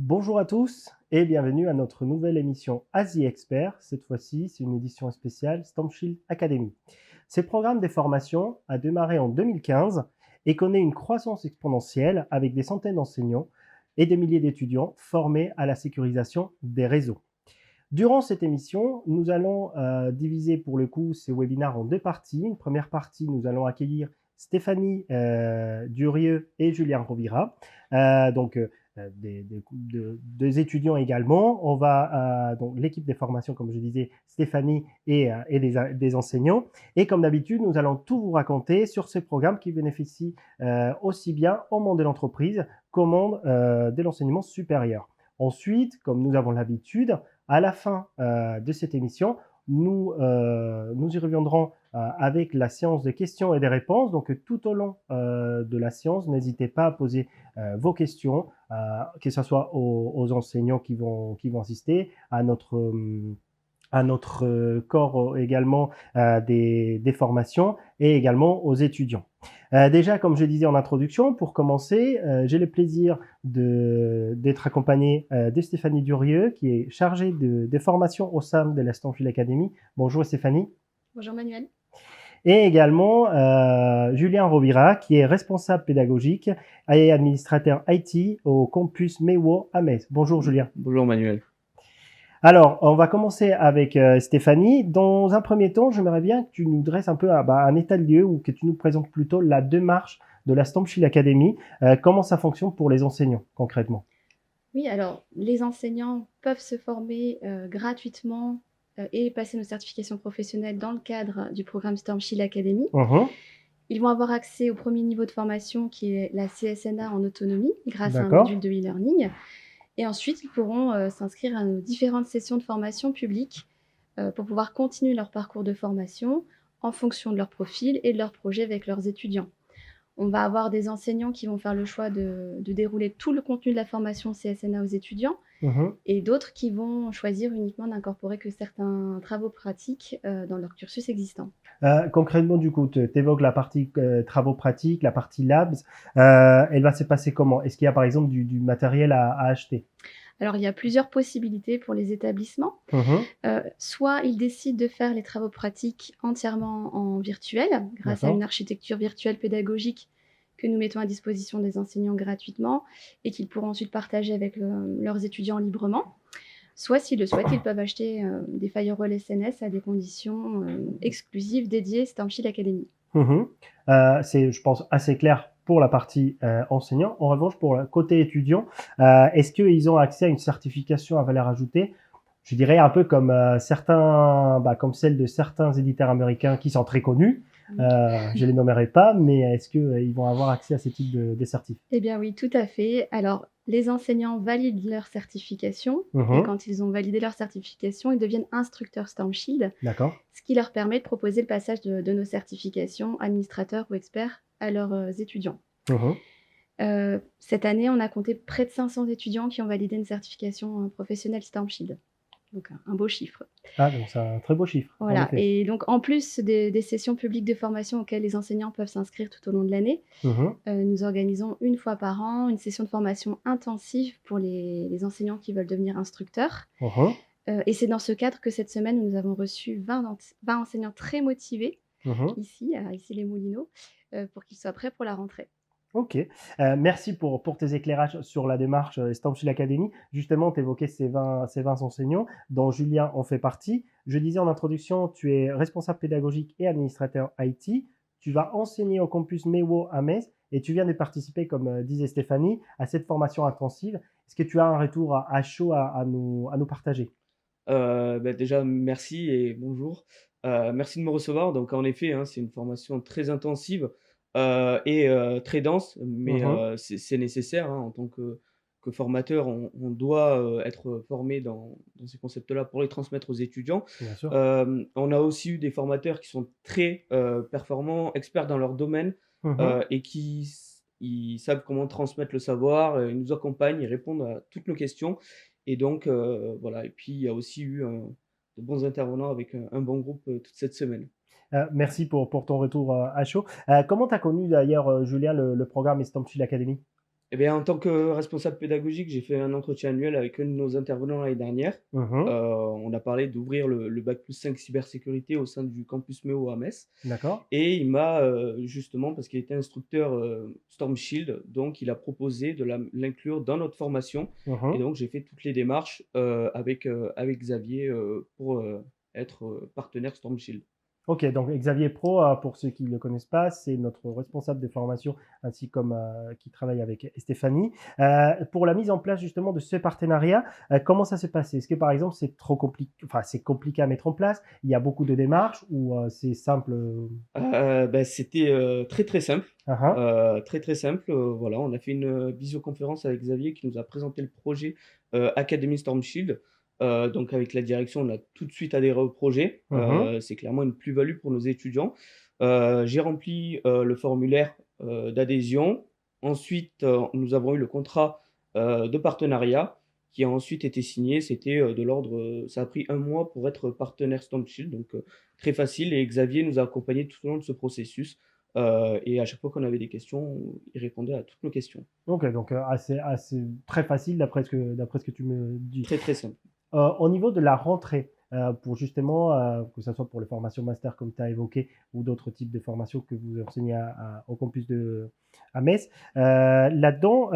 Bonjour à tous et bienvenue à notre nouvelle émission Asie Expert. Cette fois-ci, c'est une édition spéciale Stormshield Academy. Ce programme des formations a démarré en 2015 et connaît une croissance exponentielle avec des centaines d'enseignants et des milliers d'étudiants formés à la sécurisation des réseaux. Durant cette émission, nous allons diviser pour le coup ce webinaire en deux parties. Une première partie, nous allons accueillir Stéphanie Durieux et Julien Rovira, des étudiants également. On va donc l'équipe des formations, comme je disais, Stéphanie et des enseignants. Et comme d'habitude, nous allons tout vous raconter sur ce programme qui bénéficie aussi bien au monde de l'entreprise qu'au monde de l'enseignement supérieur. Ensuite, comme nous avons l'habitude, à la fin de cette émission, nous y reviendrons avec la séance de questions et des réponses. Donc, tout au long de la séance, n'hésitez pas à poser vos questions, que ce soit aux enseignants qui vont assister, à notre corps également des formations et également aux étudiants. Déjà, comme je disais en introduction, pour commencer, j'ai le plaisir d'être accompagné de Stéphanie Durieux, qui est chargée des formations au sein de la Stormshield Academy. Bonjour Stéphanie. Bonjour Manuel. Et également Julien Rovira, qui est responsable pédagogique et administrateur IT au campus MEWO à Metz. Bonjour Julien. Bonjour Manuel. Alors, on va commencer avec Stéphanie. Dans un premier temps, j'aimerais bien que tu nous dresses un peu un état de lieu ou que tu nous présentes plutôt la démarche de la Stormshield Academy. Comment ça fonctionne pour les enseignants concrètement? Oui, alors les enseignants peuvent se former gratuitement et passer nos certifications professionnelles dans le cadre du programme Stormshield Academy. Ils vont avoir accès au premier niveau de formation qui est la CSNA en autonomie grâce à un module de e-learning. Et ensuite, ils pourront s'inscrire à nos différentes sessions de formation publiques pour pouvoir continuer leur parcours de formation en fonction de leur profil et de leur projet avec leurs étudiants. On va avoir des enseignants qui vont faire le choix de dérouler tout le contenu de la formation CSNA aux étudiants et d'autres qui vont choisir uniquement d'incorporer que certains travaux pratiques dans leur cursus existant. Concrètement, du coup, tu évoques la partie travaux pratiques, la partie labs. Elle va se passer comment? Est-ce qu'il y a par exemple du matériel à acheter? Alors, il y a plusieurs possibilités pour les établissements. Soit ils décident de faire les travaux pratiques entièrement en virtuel, grâce à une architecture virtuelle pédagogique que nous mettons à disposition des enseignants gratuitement et qu'ils pourront ensuite partager avec leurs étudiants librement. Soit, s'ils le souhaitent, ils peuvent acheter des firewalls SNS à des conditions exclusives dédiées Stormshield Academy. C'est, je pense, assez clair pour la partie enseignant. En revanche, pour le côté étudiant, est-ce qu'ils ont accès à une certification à valeur ajoutée? Je dirais un peu comme comme celle de certains éditeurs américains qui sont très connus. Je les nommerai pas, mais est-ce qu'ils vont avoir accès à ce type de certif? Eh bien oui, tout à fait. Alors, les enseignants valident leur certification et quand ils ont validé leur certification, ils deviennent instructeurs Stormshield, ce qui leur permet de proposer le passage de nos certifications administrateurs ou experts à leurs étudiants. Cette année, on a compté près de 500 étudiants qui ont validé une certification professionnelle Stormshield. Donc, un beau chiffre. Ah, donc c'est un très beau chiffre. Voilà. Et donc, en plus des sessions publiques de formation auxquelles les enseignants peuvent s'inscrire tout au long de l'année, nous organisons une fois par an une session de formation intensive pour les enseignants qui veulent devenir instructeurs. Et c'est dans ce cadre que cette semaine, nous avons reçu 20 enseignants très motivés ici les Moulineaux, pour qu'ils soient prêts pour la rentrée. Ok, merci pour tes éclairages sur la démarche Stormshield Academy. Justement, tu évoquais ces 20 enseignants, dont Julien en fait partie. Je disais en introduction, tu es responsable pédagogique et administrateur IT. Tu vas enseigner au campus MEWO à Metz et tu viens de participer, comme disait Stéphanie, à cette formation intensive. Est-ce que tu as un retour à chaud à nous partager? Déjà, merci et bonjour. Merci de me recevoir. Donc, en effet, c'est une formation très intensive et très dense, mais c'est nécessaire en tant que formateur. On doit être formé dans ces concepts-là pour les transmettre aux étudiants. Bien sûr. On a aussi eu des formateurs qui sont très performants, experts dans leur domaine et ils savent comment transmettre le savoir. Ils nous accompagnent, ils répondent à toutes nos questions. Et donc, voilà. Et puis, il y a aussi eu de bons intervenants avec un bon groupe toute cette semaine. Merci pour ton retour à chaud. Comment tu as connu d'ailleurs, Julien, le programme Stormshield Academy? Eh bien, en tant que responsable pédagogique, j'ai fait un entretien annuel avec un de nos intervenants l'année dernière. Mmh. On a parlé d'ouvrir le bac+5 cybersécurité au sein du campus Méo à Metz D'accord. et il m'a, justement parce qu'il était instructeur, Storm Shield, donc il a proposé de l'inclure dans notre formation et Mmh. donc j'ai fait toutes les démarches, avec Xavier, pour, être, partenaire Storm Shield. OK, donc Xavier Pro, pour ceux qui ne le connaissent pas, c'est notre responsable de formation ainsi comme, qui travaille avec Stéphanie. Pour la mise en place justement de ce partenariat, comment ça s'est passé? Est-ce que par exemple c'est trop compliqué, enfin c'est compliqué à mettre en place? Il y a beaucoup de démarches ou, c'est simple, Bah, c'était, très, très simple, Hein, hein. très, très simple, voilà, on a fait une, visioconférence avec Xavier qui nous a présenté le projet, Academy Storm Shield. Donc avec la direction, on a tout de suite adhéré au projet. Mmh. C'est clairement une plus-value pour nos étudiants. J'ai rempli, le formulaire, d'adhésion. Ensuite, nous avons eu le contrat, de partenariat qui a ensuite été signé. C'était, de l'ordre, ça a pris 1 mois pour être partenaire Storm Shield, donc très facile et Xavier nous a accompagnés tout au long de ce processus, et à chaque fois qu'on avait des questions, il répondait à toutes nos questions. OK, donc, assez très facile d'après ce que tu me dis. Très, très simple. Au niveau de la rentrée, pour justement, que ça soit pour les formations master comme tu as évoqué ou d'autres types de formations que vous enseignez au campus à Metz, là-dedans,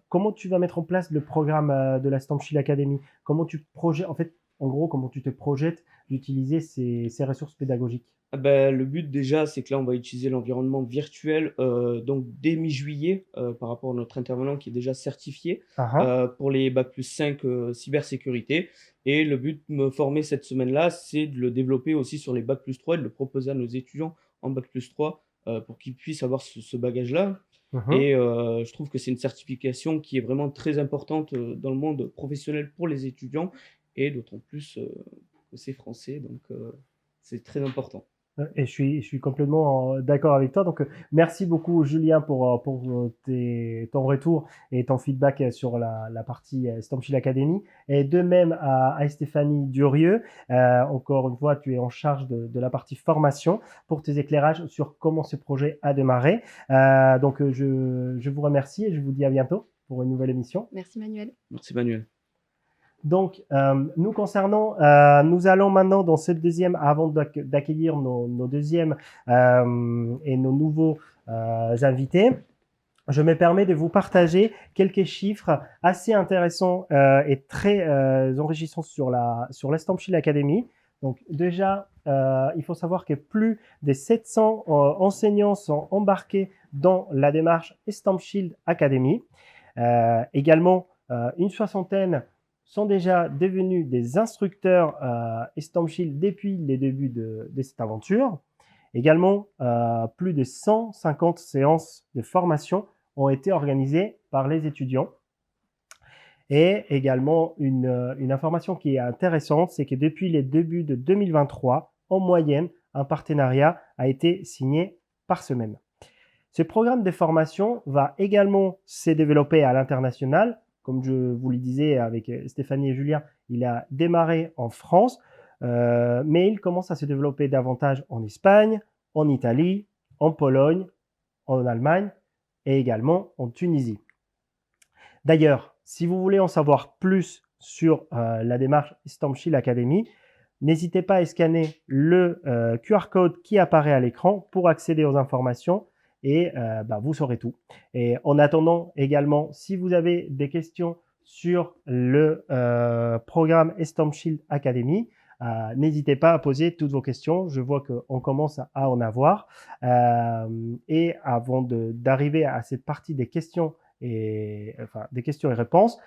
comment tu vas mettre en place le programme, de la Stampshield Academy? Comment tu projettes, en fait, en gros, comment tu te projettes d'utiliser ces ressources pédagogiques? Ah bah, le but déjà, c'est que là, on va utiliser l'environnement virtuel, donc dès mi-juillet, par rapport à notre intervenant qui est déjà certifié, Ah ah. pour les bac+5, cybersécurité et le but de me former cette semaine-là, c'est de le développer aussi sur les bac+3 et de le proposer à nos étudiants en bac+3, pour qu'ils puissent avoir ce bagage-là Mmh. et je trouve que c'est une certification qui est vraiment très importante, dans le monde professionnel pour les étudiants et d'autant plus, que c'est français donc c'est très important. Et je suis complètement, d'accord avec toi. Donc, merci beaucoup Julien pour ton retour et ton feedback, sur la partie, Stampshield Academy et de même à Stéphanie Durieux. Encore une fois, tu es en charge de la partie formation pour tes éclairages sur comment ce projet a démarré. Donc, je vous remercie et je vous dis à bientôt pour une nouvelle émission. Merci Manuel. Merci Manuel. Donc, nous concernant, nous allons maintenant dans cette deuxième, avant d'accueillir nos deuxièmes et nos nouveaux invités, je me permets de vous partager quelques chiffres assez intéressants et très enrichissants sur la Stampshield Academy. Donc déjà, il faut savoir que plus de 700 enseignants sont embarqués dans la démarche Stampshield Academy. Également, une soixantaine sont déjà devenus des instructeurs Stampshield depuis les débuts de cette aventure. Également, plus de 150 séances de formation ont été organisées par les étudiants. Et également, une information qui est intéressante, c'est que depuis les débuts de 2023, en moyenne, un partenariat a été signé par semaine. Ce programme de formation va également se développer à l'international. Comme je vous le disais avec Stéphanie et Julien, il a démarré en France, mais il commence à se développer davantage en Espagne, en Italie, en Pologne, en Allemagne et également en Tunisie. D'ailleurs, si vous voulez en savoir plus sur la démarche Stampshield Academy, n'hésitez pas à scanner le QR code qui apparaît à l'écran pour accéder aux informations et vous saurez tout. Et en attendant également, si vous avez des questions sur le programme Stampshield Academy, n'hésitez pas à poser toutes vos questions. Je vois qu'on commence à en avoir. Et avant d'arriver à cette partie des questions et réponses,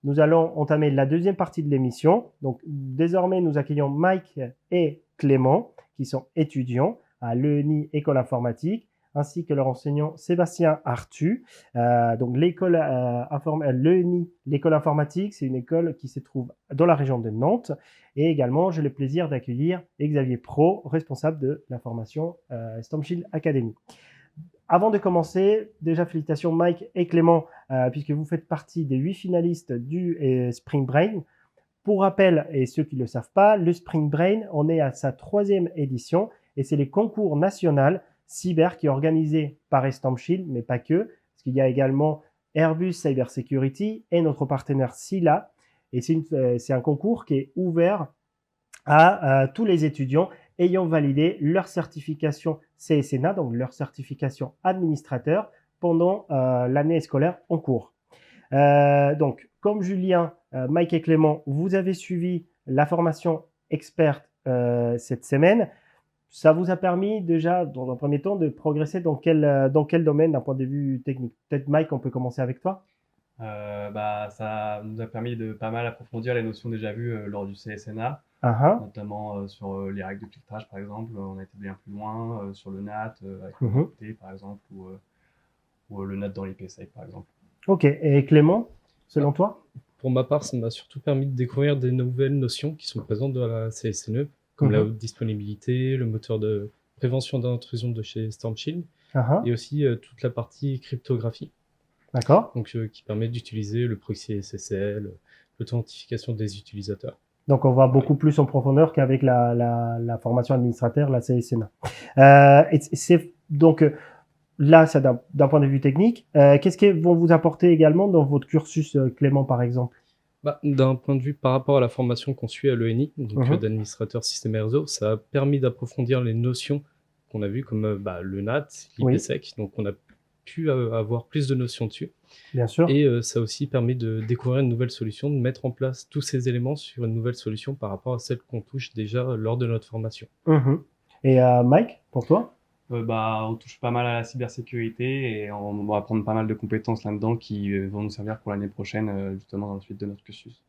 nous allons entamer la deuxième partie de l'émission. Donc, désormais, nous accueillons Mike et Clément, qui sont étudiants à l'ENI École Informatique, ainsi que leur enseignant Sébastien Artu. Donc, l'ENI, l'École Informatique, c'est une école qui se trouve dans la région de Nantes. Et également, j'ai le plaisir d'accueillir Xavier Pro, responsable de la formation Stampshield Academy. Avant de commencer, déjà félicitations Mike et Clément, puisque vous faites partie des 8 finalistes du Spring Brain. Pour rappel, et ceux qui ne le savent pas, le Spring Brain, on est à sa 3e édition et c'est les concours national cyber qui est organisé par Stampshield, mais pas que, parce qu'il y a également Airbus Cyber Security et notre partenaire SILA. Et c'est un concours qui est ouvert à tous les étudiants ayant validé leur certification CSNA, donc leur certification administrateur, pendant l'année scolaire en cours. Donc, comme Julien, Mike et Clément, vous avez suivi la formation experte cette semaine. Ça vous a permis déjà, dans un premier temps, de progresser dans quel domaine d'un point de vue technique? Peut-être Mike, on peut commencer avec toi. Ça nous a permis de pas mal approfondir les notions déjà vues lors du CSNA, notamment sur les règles de filtrage par exemple. On a été bien plus loin sur le NAT avec le NAT par exemple ou le NAT dans l'IPsec par exemple. Ok, et Clément, selon toi? Pour ma part, ça m'a surtout permis de découvrir des nouvelles notions qui sont présentes dans la CSNE, comme la haute disponibilité, le moteur de prévention d'intrusion de chez StormShield, et aussi toute la partie cryptographie. D'accord. Donc, qui permet d'utiliser le proxy SSL, l'authentification des utilisateurs. Donc, on va beaucoup plus en profondeur qu'avec la formation administrateur, la CSNA. Donc, là, c'est d'un point de vue technique. Qu'est-ce qu'ils vont vous apporter également dans votre cursus, Clément, par exemple? D'un point de vue par rapport à la formation qu'on suit à l'ENI, donc d'administrateur système et réseau, ça a permis d'approfondir les notions qu'on a vues comme le NAT, l'IPsec. Donc, on a pu avoir plus de notions dessus. Bien sûr. Et ça a aussi permis de découvrir une nouvelle solution, de mettre en place tous ces éléments sur une nouvelle solution par rapport à celle qu'on touche déjà lors de notre formation. Et Mike, pour toi? On touche pas mal à la cybersécurité et on va apprendre pas mal de compétences là-dedans qui vont nous servir pour l'année prochaine, justement dans la suite de notre cursus.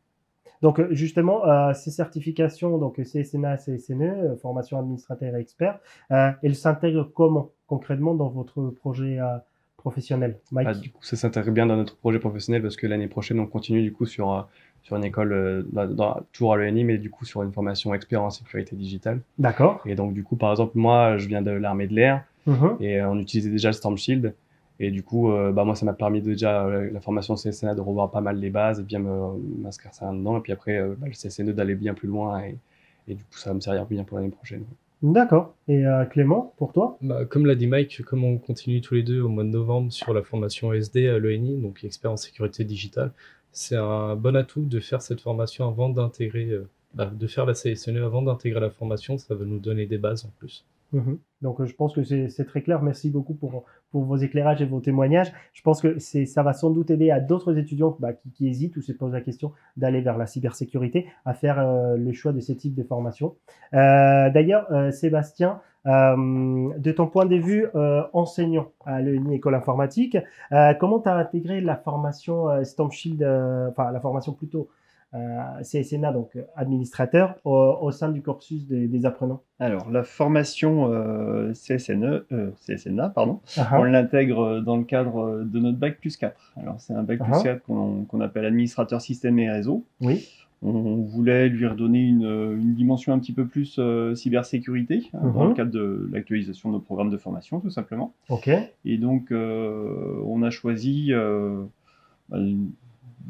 Donc justement, ces certifications, donc CSNA, CSNE, formation administrateur et expert, elles s'intègrent comment concrètement dans votre projet professionnel, Mike? Du coup, ça s'intègre bien dans notre projet professionnel parce que l'année prochaine, on continue du coup sur une école, toujours à l'ENI, mais du coup sur une formation expert en sécurité digitale. D'accord. Et donc du coup, par exemple, moi, je viens de l'armée de l'air et on utilisait déjà le StormShield. Et du coup, moi, ça m'a permis déjà, la formation CSNA, de revoir pas mal les bases et bien m'inscrire ça là-dedans. Et puis après, le CSNE d'aller bien plus loin et du coup, ça va me servir bien pour l'année prochaine. D'accord. Et Clément, pour toi? Comme l'a dit Mike, comme on continue tous les deux au mois de novembre sur la formation SD à l'ENI, donc expert en sécurité digitale, c'est un bon atout de faire cette formation avant d'intégrer, de faire la CSNE avant d'intégrer la formation. Ça va nous donner des bases en plus. Donc, je pense que c'est très clair. Merci beaucoup pour vos éclairages et vos témoignages. Je pense que ça va sans doute aider à d'autres étudiants qui hésitent ou se posent la question d'aller vers la cybersécurité à faire le choix de ce type de formation. D'ailleurs, Sébastien, de ton point de vue enseignant à l'ENI École Informatique, comment tu as intégré la formation StormShield, la formation plutôt CSNA, donc administrateur, au sein du cursus des apprenants? Alors, la formation CSNA, on l'intègre dans le cadre de notre Bac plus 4. Alors, c'est un Bac plus 4 qu'on appelle administrateur système et réseau. Oui. On voulait lui redonner une dimension un petit peu plus cybersécurité dans le cadre de l'actualisation de nos programmes de formation, tout simplement. Ok. Et donc, on a choisi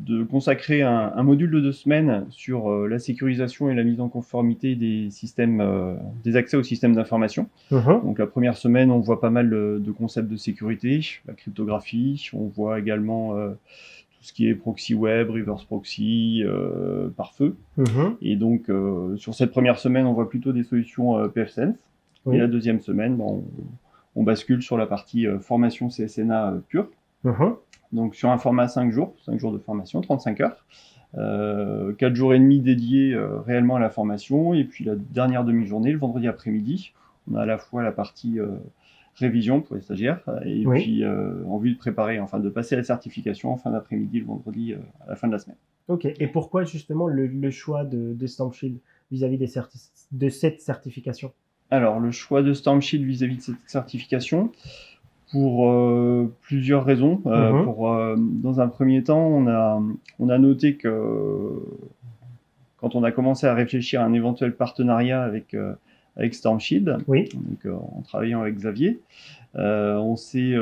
de consacrer un module de 2 semaines sur la sécurisation et la mise en conformité des systèmes, des accès aux systèmes d'information. Donc la première semaine, on voit pas mal de concepts de sécurité, la cryptographie, on voit également tout ce qui est proxy web, reverse proxy, pare-feu. Et donc sur cette première semaine, on voit plutôt des solutions pfSense. Et la deuxième semaine, on bascule sur la partie formation CSNA pure. Donc sur un format 5 jours de formation, 35 heures, 4 jours et demi dédiés réellement à la formation, et puis la dernière demi-journée, le vendredi après-midi, on a à la fois la partie révision pour les stagiaires, et puis en vue de préparer, enfin de passer la certification en fin d'après-midi, le vendredi à la fin de la semaine. Ok, et pourquoi justement le choix de StormShield vis-à-vis de cette certification? Alors, le choix de StormShield vis-à-vis de cette certification, pour plusieurs raisons. Dans un premier temps, on a noté que quand on a commencé à réfléchir à un éventuel partenariat avec StormShield, donc, en travaillant avec Xavier, on s'est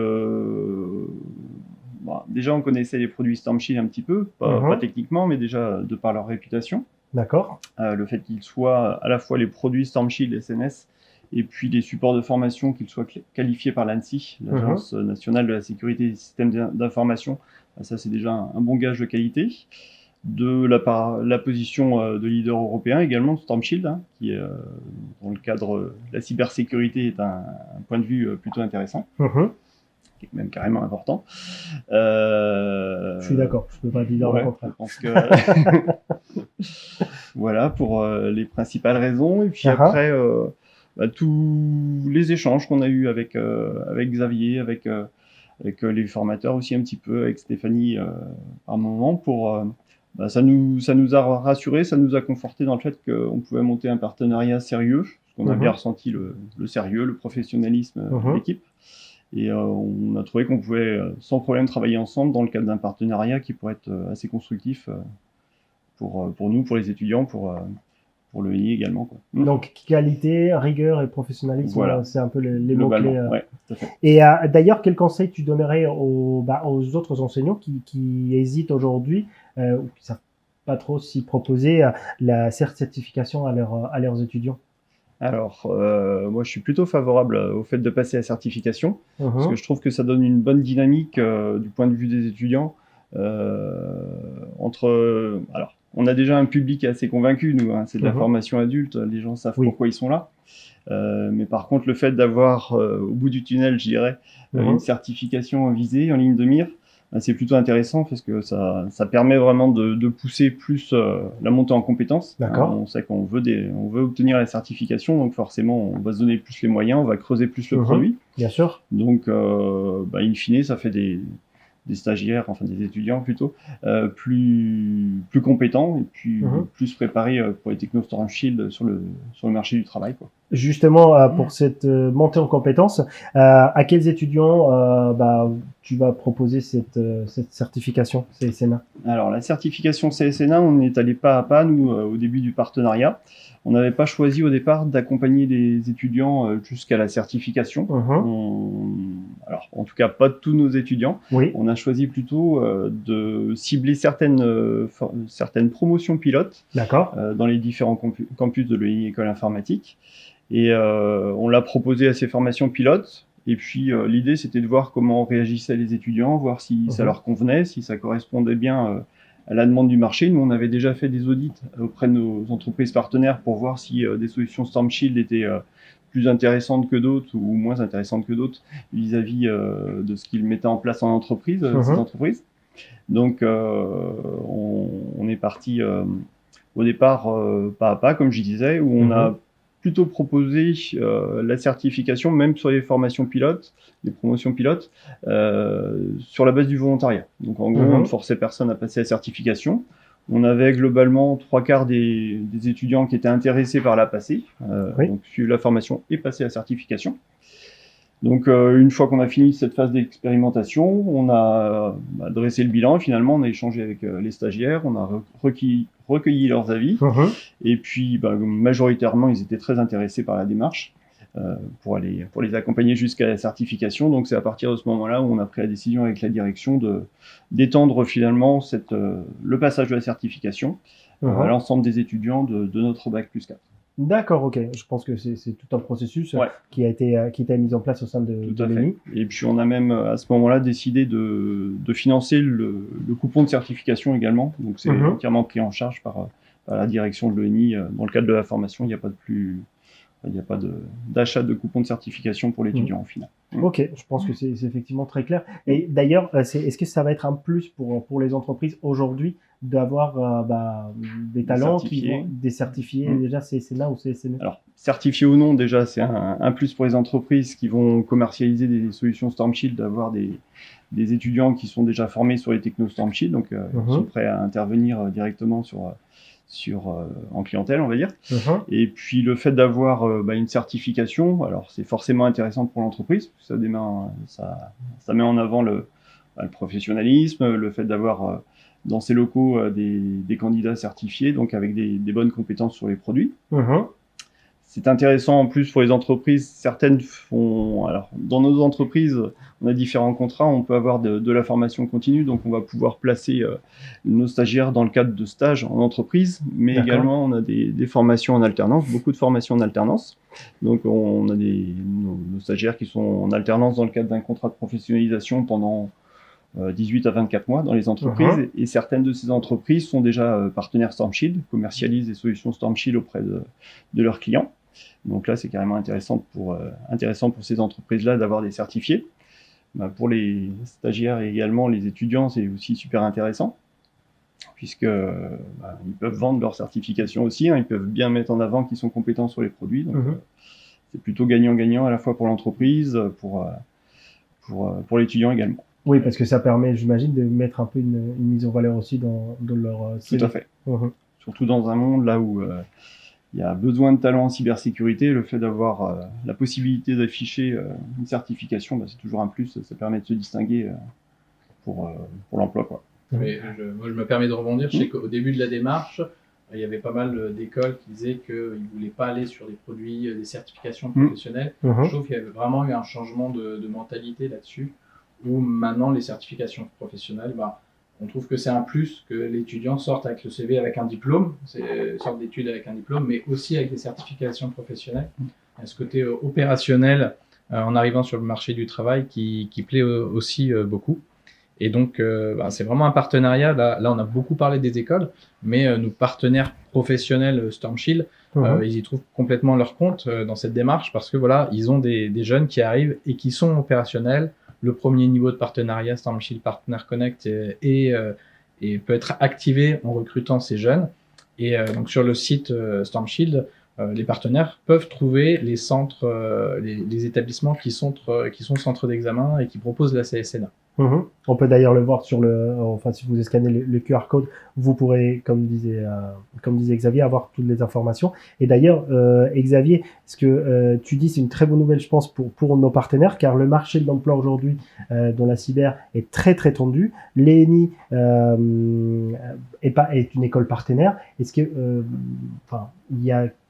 déjà on connaissait les produits StormShield un petit peu, pas techniquement, mais déjà de par leur réputation. D'accord. Le fait qu'ils soient à la fois les produits StormShield SNS et puis les supports de formation, qu'ils soient qualifiés par l'ANSSI, l'Agence nationale de la sécurité des systèmes d'information, Ça, c'est déjà un bon gage de qualité. De la position de leader européen également, de Stormshield, hein, qui dans le cadre de la cybersécurité est un point de vue plutôt intéressant, qui est même carrément important. Je suis d'accord, je ne peux pas dire le contraire. Je pense que voilà pour les principales raisons. Et puis après, tous les échanges qu'on a eus avec Xavier, avec les formateurs aussi un petit peu, avec Stéphanie par moment, pour ça nous a rassurés, ça nous a conforté dans le fait qu'on pouvait monter un partenariat sérieux, parce qu'on a bien ressenti le sérieux, le professionnalisme de l'équipe. Et on a trouvé qu'on pouvait sans problème travailler ensemble dans le cadre d'un partenariat qui pourrait être assez constructif pour nous, pour les étudiants, pour l'ENI également, quoi. Donc qualité, rigueur et professionnalisme, voilà. C'est un peu les mots-clés. Ouais, tout à fait. Et d'ailleurs, quel conseil tu donnerais aux autres enseignants qui hésitent aujourd'hui ou qui ne savent pas trop si proposer la certification à leurs étudiants? Alors, moi, je suis plutôt favorable au fait de passer à certification, parce que je trouve que ça donne une bonne dynamique du point de vue des étudiants. Alors, on a déjà un public assez convaincu, nous, hein, c'est de la formation adulte, les gens savent pourquoi ils sont là. Mais par contre, le fait d'avoir au bout du tunnel, je dirais, une certification visée en ligne de mire, c'est plutôt intéressant parce que ça permet vraiment de pousser plus la montée en compétences. On sait qu'on veut obtenir la certification, donc forcément on va se donner plus les moyens, on va creuser plus le produit. Bien sûr. Donc in fine, ça fait des stagiaires, enfin des étudiants plutôt, plus compétents et puis plus préparés pour les techno Stormshield sur le marché du travail, quoi. Justement, pour cette montée en compétences, à quels étudiants tu vas proposer cette certification CSNA? Alors, la certification CSNA, on est allé pas à pas, nous, au début du partenariat. On n'avait pas choisi au départ d'accompagner les étudiants jusqu'à la certification. Alors, en tout cas, pas tous nos étudiants. On a choisi plutôt de cibler certaines promotions pilotes dans les différents campus de l'ENI École Informatique. Et on l'a proposé à ces formations pilotes. Et puis, l'idée, c'était de voir comment réagissaient les étudiants, voir si ça leur convenait, si ça correspondait bien à la demande du marché. Nous, on avait déjà fait des audits auprès de nos entreprises partenaires pour voir si des solutions Stormshield étaient plus intéressantes que d'autres ou moins intéressantes que d'autres vis-à-vis de ce qu'ils mettaient en place en entreprise, ces entreprises. Donc, on est parti au départ pas à pas, comme je disais, où on a plutôt proposer la certification, même sur les formations pilotes, les promotions pilotes, sur la base du volontariat. Donc en gros, on ne forçait personne à passer la certification. On avait globalement 3/4 des étudiants qui étaient intéressés par la passer, donc suivre la formation et passer la certification. Donc une fois qu'on a fini cette phase d'expérimentation, on a dressé le bilan. Finalement, on a échangé avec les stagiaires, on a recueilli leurs avis, et puis majoritairement, ils étaient très intéressés par la démarche pour les accompagner jusqu'à la certification. Donc c'est à partir de ce moment-là où on a pris la décision avec la direction d'étendre finalement le passage de la certification à l'ensemble des étudiants de notre bac plus 4. D'accord, ok. Je pense que c'est tout un processus qui a été mis en place au sein de l'ENI. Et puis on a même à ce moment-là décidé de financer le coupon de certification également. Donc c'est entièrement pris en charge par la direction de l'ENI. Dans le cadre de la formation, il n'y a pas d'achat de coupon de certification pour l'étudiant au final. Ok, je pense que c'est effectivement très clair. Et d'ailleurs, est-ce que ça va être un plus pour les entreprises aujourd'hui d'avoir des talents qui vont des certifiés déjà CSNA ou CSNE? Alors, certifié ou non, déjà, c'est un plus pour les entreprises qui vont commercialiser des solutions Stormshield, d'avoir des étudiants qui sont déjà formés sur les technos Stormshield, donc ils sont prêts à intervenir directement en clientèle, on va dire. Et puis le fait d'avoir une certification, alors c'est forcément intéressant pour l'entreprise, ça met en avant le professionnalisme, le fait d'avoir dans ses locaux des candidats certifiés, donc avec des bonnes compétences sur les produits. C'est intéressant en plus pour les entreprises. Certaines font... Alors, dans nos entreprises, on a différents contrats. On peut avoir de la formation continue. Donc, on va pouvoir placer nos stagiaires dans le cadre de stages en entreprise. Mais également, on a des formations en alternance, beaucoup de formations en alternance. Donc, on a nos stagiaires qui sont en alternance dans le cadre d'un contrat de professionnalisation pendant 18 à 24 mois dans les entreprises. Et certaines de ces entreprises sont déjà partenaires StormShield, commercialisent des solutions StormShield auprès de leurs clients. Donc là, c'est carrément intéressant pour ces entreprises-là d'avoir des certifiés. Pour les stagiaires et également les étudiants, c'est aussi super intéressant, puisque ils peuvent vendre leur certification aussi, ils peuvent bien mettre en avant qu'ils sont compétents sur les produits. Donc c'est plutôt gagnant-gagnant à la fois pour l'entreprise, pour l'étudiant également. Oui, parce que ça permet, j'imagine, de mettre un peu une mise en valeur aussi dans leur CV. Tout à fait. Surtout dans un monde là où il y a besoin de talents en cybersécurité, le fait d'avoir la possibilité d'afficher une certification, c'est toujours un plus, ça permet de se distinguer pour l'emploi, quoi. Mais moi, je me permets de rebondir. Je sais qu'au début de la démarche, il y avait pas mal d'écoles qui disaient qu'ils ne voulaient pas aller sur des produits, des certifications professionnelles. Je trouve qu'il y avait vraiment eu un changement de mentalité là-dessus, où maintenant les certifications professionnelles, on trouve que c'est un plus que l'étudiant sorte avec le CV avec un diplôme, sorte d'études avec un diplôme, mais aussi avec des certifications professionnelles. Il y a ce côté opérationnel en arrivant sur le marché du travail qui plaît aussi beaucoup. Et donc, c'est vraiment un partenariat. Là, on a beaucoup parlé des écoles, mais nos partenaires professionnels StormShield, ils y trouvent complètement leur compte dans cette démarche parce que voilà, ils ont des jeunes qui arrivent et qui sont opérationnels. Le premier niveau de partenariat StormShield Partner Connect et peut être activé en recrutant ces jeunes. Et donc sur le site StormShield, les partenaires peuvent trouver les centres, les établissements qui sont centres d'examen et qui proposent la CSNA. On peut d'ailleurs le voir sur si vous scannez le QR code, vous pourrez, comme disait Xavier, avoir toutes les informations. Et d'ailleurs, Xavier, ce que tu dis, c'est une très bonne nouvelle, je pense, pour nos partenaires, car le marché de l'emploi aujourd'hui dans la cyber est très très tendu. L'ENI est une école partenaire. Est-ce que,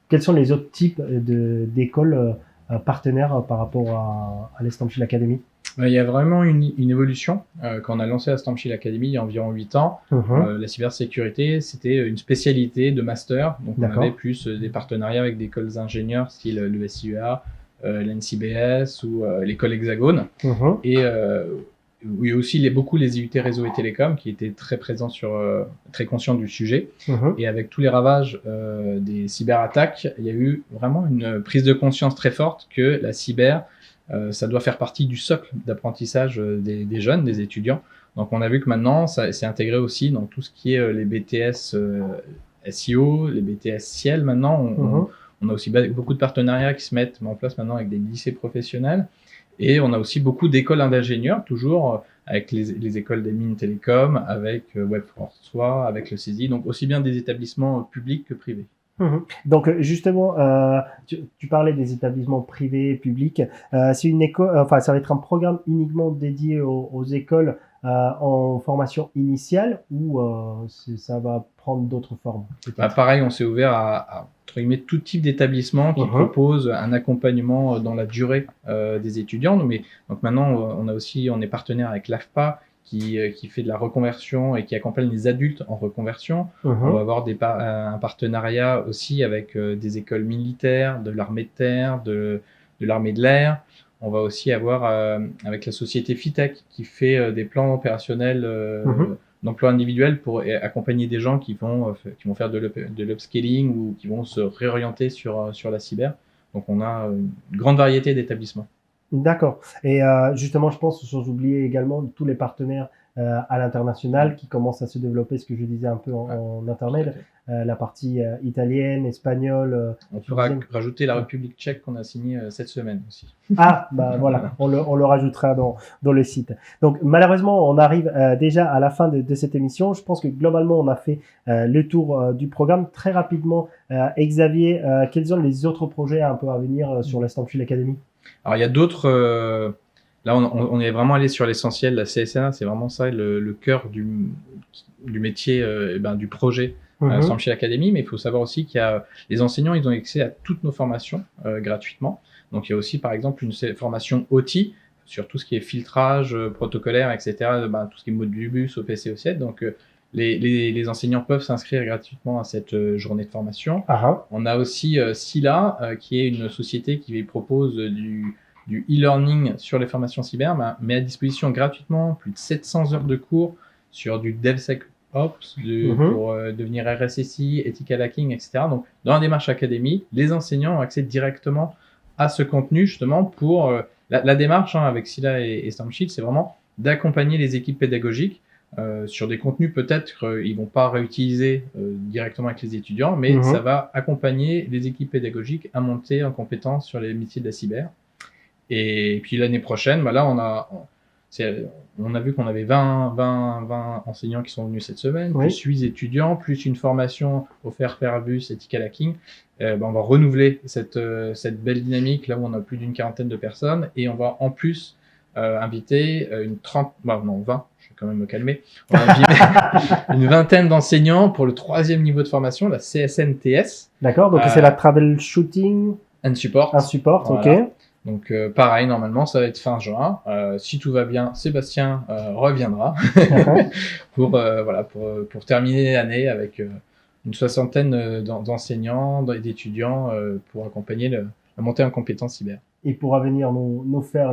quels sont les autres types d'écoles partenaires par rapport à l'StormShield Academy? Il y a vraiment une évolution. Quand on a lancé la StormShield Academy il y a environ 8 ans, la cybersécurité, c'était une spécialité de master. Donc, on avait plus des partenariats avec des écoles d'ingénieurs, style le SIEA, l'NCBS ou l'école Hexagone. Et il y a aussi beaucoup les IUT Réseau et Télécom qui étaient très présents très conscients du sujet. Et avec tous les ravages des cyberattaques, il y a eu vraiment une prise de conscience très forte que la cyber, ça doit faire partie du socle d'apprentissage des jeunes, des étudiants. Donc on a vu que maintenant, ça s'est intégré aussi dans tout ce qui est les BTS SEO, les BTS Ciel. Maintenant, on a aussi beaucoup de partenariats qui se mettent en place maintenant avec des lycées professionnels. Et on a aussi beaucoup d'écoles d'ingénieurs, toujours avec les écoles des mines télécom, avec Web3, avec le CESI, donc aussi bien des établissements publics que privés. Donc justement, tu parlais des établissements privés et publics. C'est une école, ça va être un programme uniquement dédié aux écoles en formation initiale ou ça va prendre d'autres formes? Pareil, on s'est ouvert à entre guillemets, tout type d'établissement qui propose un accompagnement dans la durée des étudiants. Donc maintenant, on est partenaire avec l'AFPA qui fait de la reconversion et qui accompagne les adultes en reconversion. On va avoir un partenariat aussi avec des écoles militaires, de l'armée de terre, de l'armée de l'air. On va aussi avoir avec la société Fitech qui fait des plans opérationnels d'emploi individuel pour accompagner des gens qui vont faire de l'upscaling ou qui vont se réorienter sur la cyber. Donc on a une grande variété d'établissements. D'accord. Et justement, je pense, sans oublier également tous les partenaires à l'international qui commencent à se développer, ce que je disais un peu en internet, la partie italienne, espagnole. On pourra rajouter la République tchèque qu'on a signée cette semaine aussi. Ah, voilà, on le rajoutera dans le site. Donc malheureusement, on arrive déjà à la fin de cette émission. Je pense que globalement, on a fait le tour du programme. Très rapidement, Xavier, quels sont les autres projets un peu à venir sur la StormShield Academy? Alors il y a d'autres... Là, on est vraiment allé sur l'essentiel. La CSNA, c'est vraiment ça, le cœur du métier, du projet StormShield Academy. Mais il faut savoir aussi qu'il y a les enseignants, ils ont accès à toutes nos formations gratuitement. Donc, il y a aussi, par exemple, une formation OT sur tout ce qui est filtrage, protocolaire, etc. Tout ce qui est Modbus, OPC, OSIET. Donc, les enseignants peuvent s'inscrire gratuitement à cette journée de formation. On a aussi Scylla, qui est une société qui propose du e-learning sur les formations cyber, met à disposition gratuitement plus de 700 heures de cours sur du DevSecOps, pour devenir RSSI, Ethical Hacking, etc. Donc, dans la démarche académie, les enseignants ont accès directement à ce contenu, justement, pour la démarche avec Scylla et StormShield, c'est vraiment d'accompagner les équipes pédagogiques sur des contenus peut-être ils vont pas réutiliser directement avec les étudiants, mais ça va accompagner les équipes pédagogiques à monter en compétence sur les métiers de la cyber. Et puis l'année prochaine, là on a vu qu'on avait 20 enseignants qui sont venus cette semaine, plus 8 étudiants, plus une formation offerte par Airbus Ethical Hacking. On va renouveler cette belle dynamique là où on a plus d'une quarantaine de personnes, et on va en plus inviter 20, je vais quand même me calmer, on va inviter une vingtaine d'enseignants pour le 3e niveau de formation, la CSNTS. D'accord, donc c'est la Troubleshooting and Support. Voilà. Ok. Donc pareil, normalement ça va être fin juin. Si tout va bien, Sébastien reviendra pour terminer l'année avec une 60aine d'enseignants et d'étudiants pour accompagner la montée en compétences cyber. Et pour venir nous faire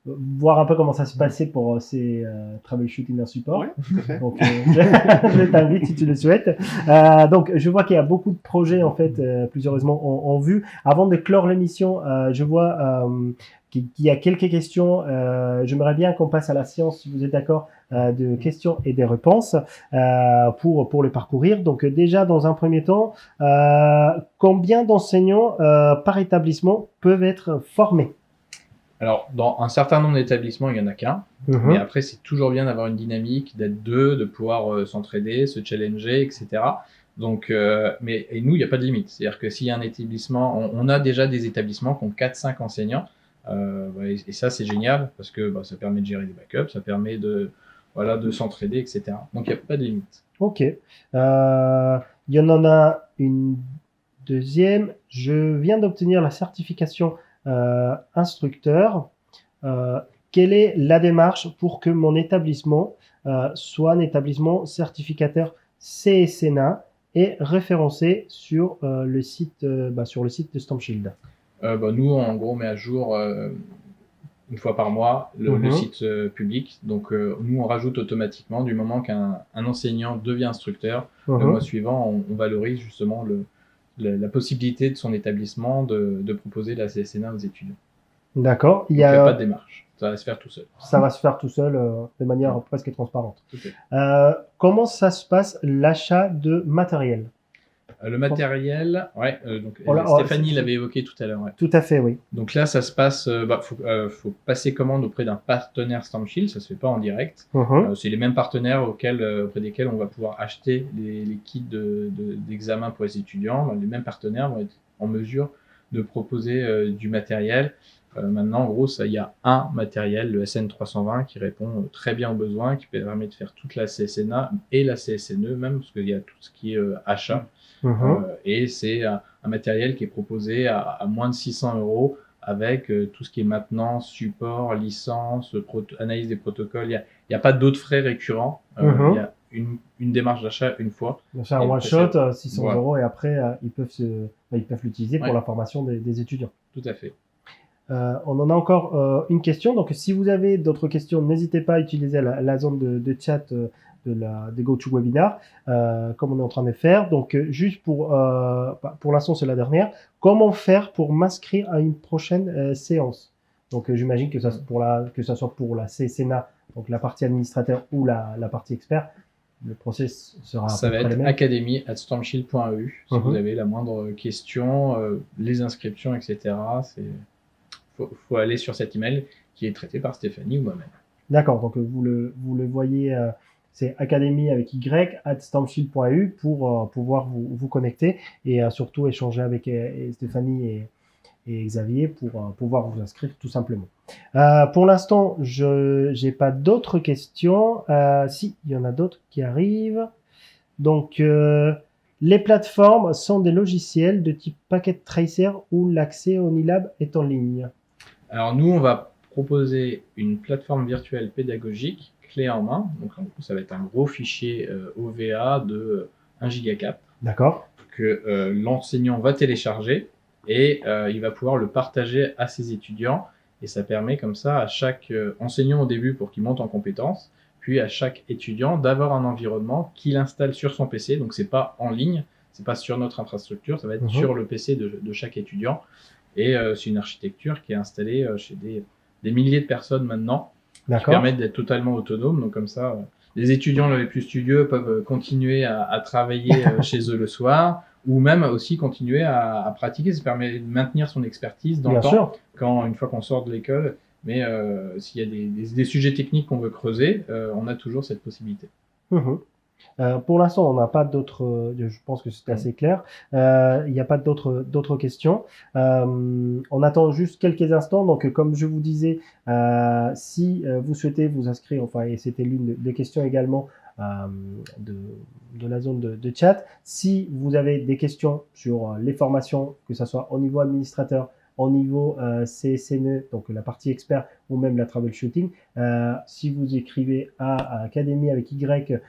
voir un peu comment ça se passait pour ces troubleshooting en support. Oui, tout à fait. Donc, je t'invite si tu le souhaites. Donc, je vois qu'il y a beaucoup de projets, en fait, plus heureusement, en vue. Avant de clore l'émission, je vois qu'il y a quelques questions. J'aimerais bien qu'on passe à la séance, si vous êtes d'accord, de questions et des réponses pour le parcourir. Donc, déjà, dans un premier temps, combien d'enseignants par établissement peuvent être formés? Alors, dans un certain nombre d'établissements, il n'y en a qu'un. Mais après, c'est toujours bien d'avoir une dynamique, d'être deux, de pouvoir s'entraider, se challenger, etc. Donc, et nous, il n'y a pas de limite. C'est-à-dire que s'il y a un établissement, on a déjà des établissements qui ont 4-5 enseignants. Et ça, c'est génial parce que ça permet de gérer des backups, ça permet de s'entraider, etc. Donc, il n'y a pas de limite. Ok. Il y en a une deuxième. Je viens d'obtenir la certification instructeur. Quelle est la démarche pour que mon établissement soit un établissement certificateur CSNA et référencé sur le site de StormShield? Nous, en gros, on met à jour une fois par mois le site public. Donc, nous, on rajoute automatiquement, du moment qu'un enseignant devient instructeur, le mois suivant, on valorise justement la possibilité de son établissement de proposer la CSNA aux étudiants. D'accord. Il n'y a pas de démarche. Ça va se faire tout seul. Ça va se faire tout seul de manière presque transparente. Tout à fait. Comment ça se passe l'achat de matériel? Le matériel, donc Stéphanie l'avait évoqué tout à l'heure. Ouais. Tout à fait, oui. Donc là, ça se passe, faut passer commande auprès d'un partenaire StormShield, ça se fait pas en direct. C'est les mêmes partenaires auprès desquels on va pouvoir acheter les kits d'examen pour les étudiants. Les mêmes partenaires vont être en mesure de proposer du matériel. Maintenant, en gros, il y a un matériel, le SN320, qui répond très bien aux besoins, qui permet de faire toute la CSNA et la CSNE même, parce qu'il y a tout ce qui est achat. Et c'est un matériel qui est proposé à moins de 600 € avec tout ce qui est maintenance, support, licence, analyse des protocoles. Il n'y a pas d'autres frais récurrents. Il y a une démarche d'achat une fois. C'est un one-shot, 600 € et après, ils peuvent l'utiliser pour la formation des étudiants. Tout à fait. On en a encore une question. Donc, si vous avez d'autres questions, n'hésitez pas à utiliser la zone de chat des GoToWebinar, comme on est en train de faire. Donc, juste pour l'instant, c'est la dernière. Comment faire pour m'inscrire à une prochaine séance? Donc, j'imagine que ça soit pour la CSNA, donc la partie administrateur ou la partie expert, le process sera ça va être academy@stormshield.eu. Si vous avez la moindre question, les inscriptions, etc. Faut aller sur cet email qui est traité par Stéphanie ou moi-même. D'accord, donc vous le voyez, c'est academy avec y@stormshield.eu pour pouvoir vous connecter et surtout échanger avec Stéphanie et Xavier pour pouvoir vous inscrire tout simplement. Pour l'instant, je n'ai pas d'autres questions. Si, il y en a d'autres qui arrivent. Donc, les plateformes sont des logiciels de type Packet Tracer où l'accès au NILab est en ligne. Alors nous, on va proposer une plateforme virtuelle pédagogique clé en main. Donc en gros, ça va être un gros fichier OVA de 1 giga 4. D'accord. Que l'enseignant va télécharger et il va pouvoir le partager à ses étudiants. Et ça permet comme ça à chaque enseignant au début pour qu'il monte en compétences, puis à chaque étudiant d'avoir un environnement qu'il installe sur son PC. Donc c'est pas en ligne, c'est pas sur notre infrastructure, ça va être sur le PC de chaque étudiant. Et c'est une architecture qui est installée chez des milliers de personnes maintenant, qui permettent d'être totalement autonomes. Donc comme ça, les étudiants les plus studieux peuvent continuer à travailler chez eux le soir, ou même aussi continuer à pratiquer. Ça permet de maintenir son expertise dans le temps, une fois qu'on sort de l'école. Mais s'il y a des sujets techniques qu'on veut creuser, on a toujours cette possibilité. Pour l'instant, on n'a pas d'autres. Je pense que c'est assez clair. Il n'y a pas d'autres questions. On attend juste quelques instants. Donc, comme je vous disais, si vous souhaitez vous inscrire, enfin, et c'était l'une des questions également de la zone de chat. Si vous avez des questions sur les formations, que ce soit au niveau administrateur, au niveau CSNE, donc la partie expert ou même la troubleshooting, si vous écrivez à Académie avec Y,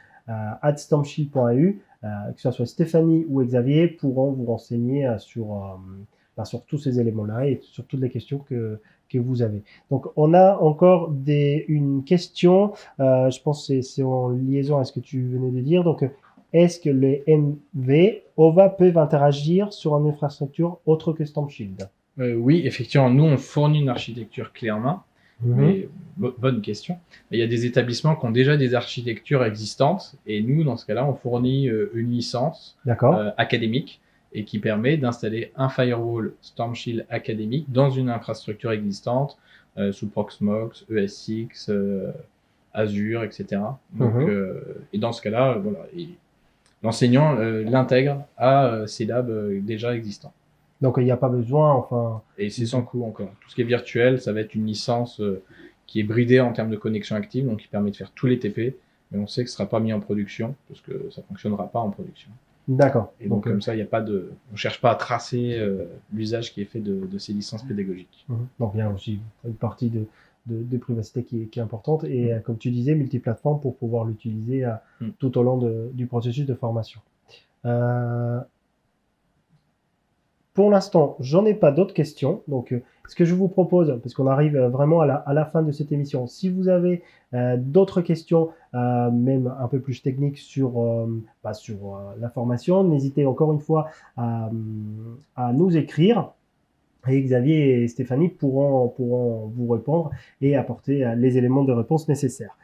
@stormshield.eu, que ce soit Stéphanie ou Xavier pourront vous renseigner sur tous ces éléments-là et sur toutes les questions que vous avez. Donc, on a encore une question, je pense que c'est en liaison à ce que tu venais de dire. Donc, est-ce que les MV OVA peuvent interagir sur une infrastructure autre que StormShield? Oui, effectivement, nous, on fournit une architecture clé en main. Mais bonne question. Mais il y a des établissements qui ont déjà des architectures existantes et nous, dans ce cas-là, on fournit une licence académique et qui permet d'installer un firewall StormShield académique dans une infrastructure existante sous Proxmox, ESX, Azure, etc. Donc, et dans ce cas-là, voilà, l'enseignant l'intègre à ses labs déjà existants. Donc, il n'y a pas besoin, enfin... Et c'est sans coût encore. Tout ce qui est virtuel, ça va être une licence qui est bridée en termes de connexion active, donc qui permet de faire tous les TP, mais on sait que ce ne sera pas mis en production, parce que ça ne fonctionnera pas en production. D'accord. Et donc, comme ça, il n'y a pas de... On ne cherche pas à tracer l'usage qui est fait de ces licences pédagogiques. Donc, il y a aussi une partie de privacité qui est importante, et comme tu disais, multiplateforme pour pouvoir l'utiliser tout au long du processus de formation. Pour l'instant, j'en ai pas d'autres questions. Donc, ce que je vous propose, parce qu'on arrive vraiment à la fin de cette émission, si vous avez d'autres questions, même un peu plus techniques sur la formation, n'hésitez encore une fois à nous écrire. Et Xavier et Stéphanie pourront vous répondre et apporter les éléments de réponse nécessaires.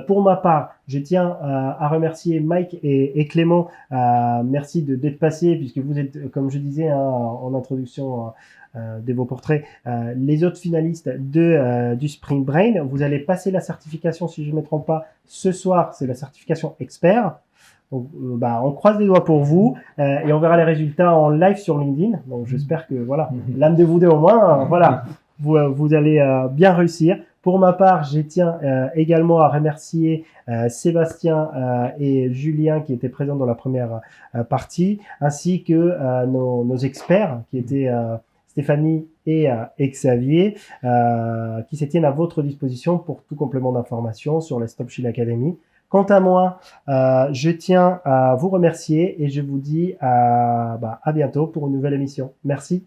Pour ma part, je tiens à remercier Mike et Clément. Merci d'être passés, puisque vous êtes, comme je disais en introduction de vos portraits, les autres finalistes du Spring Brain. Vous allez passer la certification, si je ne me trompe pas, ce soir. C'est la certification expert. Donc, on croise les doigts pour vous et on verra les résultats en live sur LinkedIn. Donc, j'espère que voilà, l'âme de vous deux au moins, voilà, vous allez bien réussir. Pour ma part, je tiens également à remercier Sébastien et Julien qui étaient présents dans la première partie, ainsi que nos experts qui étaient Stéphanie et Xavier, qui se tiennent à votre disposition pour tout complément d'information sur la StormShield Academy. Quant à moi, je tiens à vous remercier et je vous dis à bientôt pour une nouvelle émission. Merci.